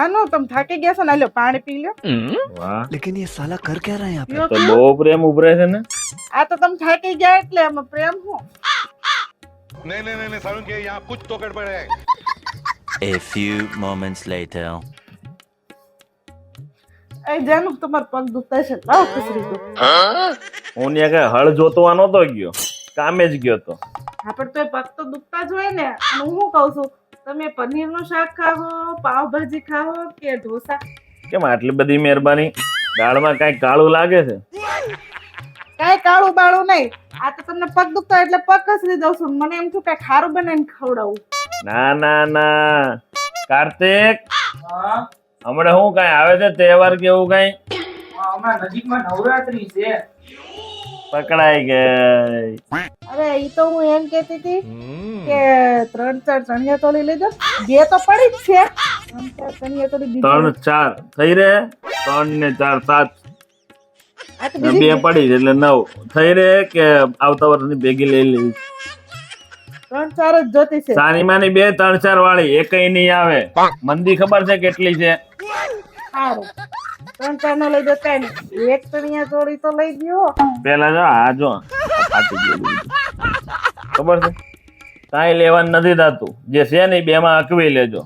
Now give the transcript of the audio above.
જાનો તમે થાકી ગયા છો ને, લ્યો પાણી પી લ્યો. વાહ, लेकिन ये साला कर क्या रहा है यहाँ पे? પીઓ, તો પીઓ. બહુ પ્રેમ ઉભરે છે ને. આ તો તમે થાકી ગયા એટલે આમાં પ્રેમ હું. नहीं नहीं नहीं सारुण के यहाँ कुछ तो गड़बड़ है. A few moments later. એ જાનું તમારો પગ દુખતા છે, લાવ ખસરી દો. હું ત્યાં કઈ હળ જોતવા નતો ગયો, કામે જ ગયો તો. આપણે તો એ પગ તો દુખતા જ હોય ને. અને હું શું કહું છું, તમે પનીરનું શાક ખાવો, પાવભાજી ખાવો કે ઢોસા? કેમ આટલી બધી મહેરબાની? દાળમાં કઈ કાળું લાગે છે? કાંઈ કાળું બાળું નહીં. આ તો તમને પગ દુખતા એટલે પગ ખસરી દઉં છું. મને એમ થયું કઈ ખારું બનાવીને ખવડાવું. ના ના ના કાર્તિક, હમણાં હું કઈ આવે છે તહેવાર કે એવું કઈ? હમણાં નજીકમાં નવરાત્રી છે. પકડાઈ ગઈ. અરે ઈ તો હું એમ કહેતી હતી કે 3-4 ચણિયા ચોળી લઈ દો. 2 તો પડી જ છે. 3-4 ચણિયા ચોળી બીજી. 3-4 થઈ રહે. 3 ને 4 7. આ તો 2 બીજી પડી છે એટલે 9 થઈ રહે કે આવતા વર્ષની ભેગી લઈ લેવી? 3-4 જ જોતી છે. સાની માની 2 3-4 વાળી એકય નહીં આવે. મંદી ખબર છે કેટલી છે? સારું 3-4 નો લઈ દો. કાંઈ નહીં. 1 ચણિયા ચોળી તો લઈ ગયો. પેલા જો આ જો ફાટી ગયેલું બધું. ખબર છે કાંઈ લેવાનું નથી થતું. જે છે ને 2 માં અકવી લેજો.